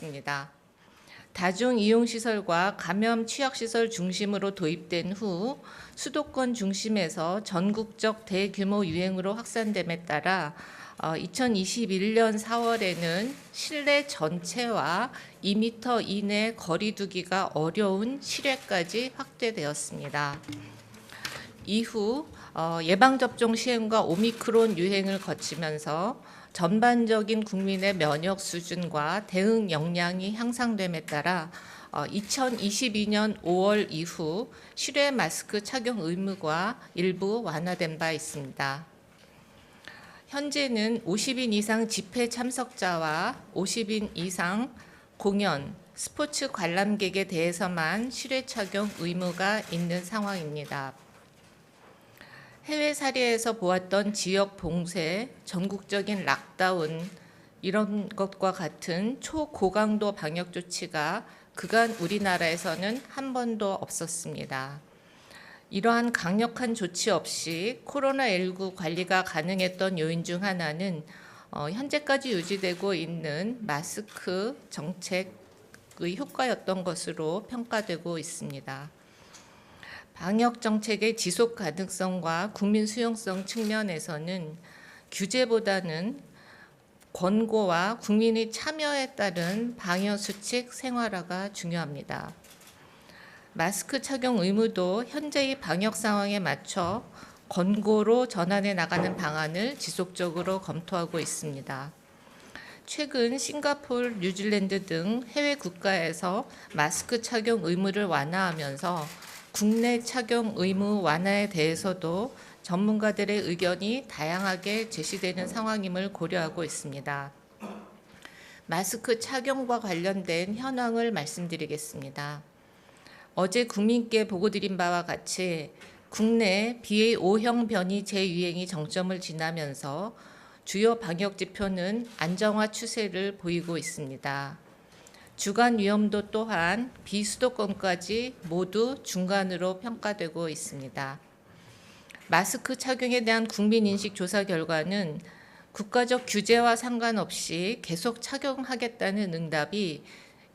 있습니다. 다중이용시설과 감염 취약시설 중심으로 도입된 후 수도권 중심에서 전국적 대규모 유행으로 확산됨에 따라 2021년 4월에는 실내 전체와 2m 이내 거리 두기가 어려운 실외까지 확대되었습니다. 이후 예방접종 시행과 오미크론 유행을 거치면서 전반적인 국민의 면역 수준과 대응 역량이 향상됨에 따라 2022년 5월 이후 실외 마스크 착용 의무가 일부 완화된 바 있습니다. 현재는 50인 이상 집회 참석자와 50인 이상 공연, 스포츠 관람객에 대해서만 실외 착용 의무가 있는 상황입니다. 해외 사례에서 보았던 지역 봉쇄, 전국적인 락다운 이런 것과 같은 초고강도 방역 조치가 그간 우리나라에서는 한 번도 없었습니다. 이러한 강력한 조치 없이 코로나19 관리가 가능했던 요인 중 하나는 현재까지 유지되고 있는 마스크 정책의 효과였던 것으로 평가되고 있습니다. 방역 정책의 지속 가능성과 국민 수용성 측면에서는 규제보다는 권고와 국민의 참여에 따른 방역 수칙 생활화가 중요합니다. 마스크 착용 의무도 현재의 방역 상황에 맞춰 권고로 전환해 나가는 방안을 지속적으로 검토하고 있습니다. 최근 싱가포르, 뉴질랜드 등 해외 국가에서 마스크 착용 의무를 완화하면서 국내 착용 의무 완화에 대해서도 전문가들의 의견이 다양하게 제시되는 상황임을 고려하고 있습니다. 마스크 착용과 관련된 현황을 말씀드리겠습니다. 어제 국민께 보고드린 바와 같이 국내 BA.5형 변이 재유행이 정점을 지나면서 주요 방역 지표는 안정화 추세를 보이고 있습니다. 주간 위험도 또한 비수도권까지 모두 중간으로 평가되고 있습니다. 마스크 착용에 대한 국민인식 조사 결과는 국가적 규제와 상관없이 계속 착용하겠다는 응답이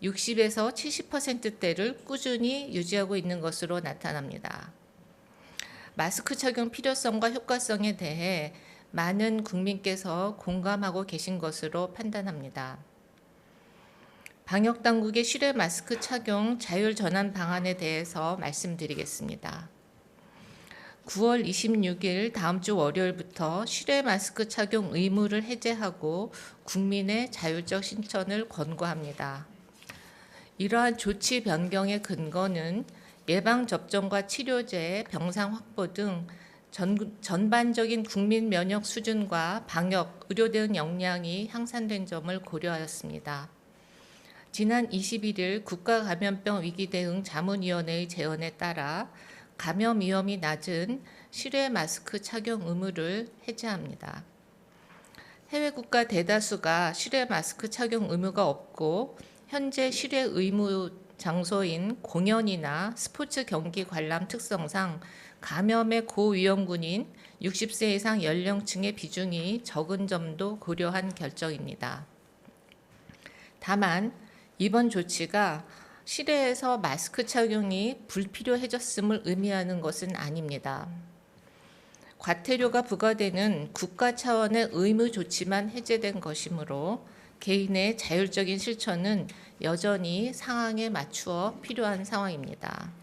60에서 70%대를 꾸준히 유지하고 있는 것으로 나타납니다. 마스크 착용 필요성과 효과성에 대해 많은 국민께서 공감하고 계신 것으로 판단합니다. 방역당국의 실외 마스크 착용 자율 전환 방안에 대해서 말씀드리겠습니다. 9월 26일 다음 주 월요일부터 실외 마스크 착용 의무를 해제하고 국민의 자율적 신청을 권고합니다. 이러한 조치 변경의 근거는 예방접종과 치료제, 병상 확보 등 전반적인 국민 면역 수준과 방역, 의료 대응 역량이 향상된 점을 고려하였습니다. 지난 21일 국가감염병 위기대응 자문위원회의 제언에 따라 감염 위험이 낮은 실외 마스크 착용 의무를 해제합니다. 해외 국가 대다수가 실외 마스크 착용 의무가 없고 현재 실외 의무 장소인 공연이나 스포츠 경기 관람 특성상 감염의 고위험군인 60세 이상 연령층의 비중이 적은 점도 고려한 결정입니다. 다만 이번 조치가 실외에서 마스크 착용이 불필요해졌음을 의미하는 것은 아닙니다. 과태료가 부과되는 국가 차원의 의무 조치만 해제된 것이므로 개인의 자율적인 실천은 여전히 상황에 맞추어 필요한 상황입니다.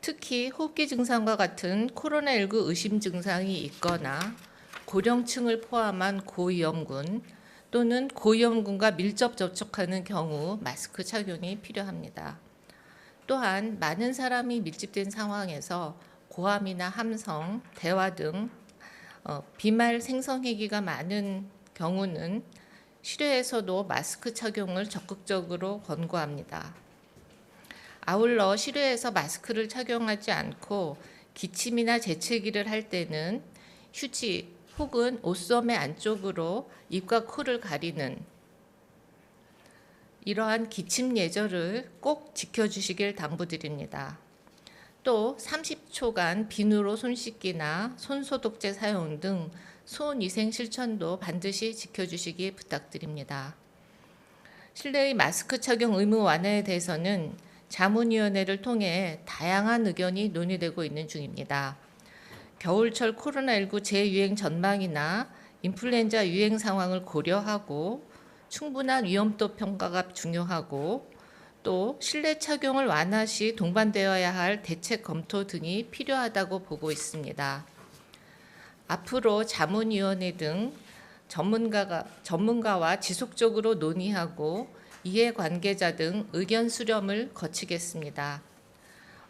특히 호흡기 증상과 같은 코로나19 의심 증상이 있거나 고령층을 포함한 고위험군 또는 고위험군과 밀접 접촉하는 경우 마스크 착용이 필요합니다. 또한 많은 사람이 밀집된 상황에서 고함이나 함성, 대화 등 비말 생성회기가 많은 경우는 실외에서도 마스크 착용을 적극적으로 권고합니다. 아울러 실외에서 마스크를 착용하지 않고 기침이나 재채기를 할 때는 휴지 혹은 옷소매 안쪽으로 입과 코를 가리는 이러한 기침 예절을 꼭 지켜주시길 당부드립니다. 또 30초간 비누로 손 씻기나 손소독제 사용 등 손위생 실천도 반드시 지켜주시기 부탁드립니다. 실내의 마스크 착용 의무 완화에 대해서는 자문위원회를 통해 다양한 의견이 논의되고 있는 중입니다. 겨울철 코로나19 재유행 전망이나 인플루엔자 유행 상황을 고려하고 충분한 위험도 평가가 중요하고 또 실내 착용을 완화 시 동반되어야 할 대책 검토 등이 필요하다고 보고 있습니다. 앞으로 자문위원회 등 전문가와 지속적으로 논의하고 이해관계자 등 의견 수렴을 거치겠습니다.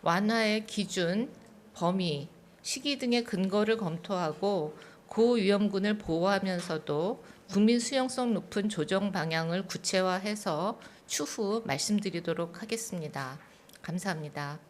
완화의 기준, 범위, 시기 등의 근거를 검토하고 고위험군을 보호하면서도 국민 수용성 높은 조정 방향을 구체화해서 추후 말씀드리도록 하겠습니다. 감사합니다.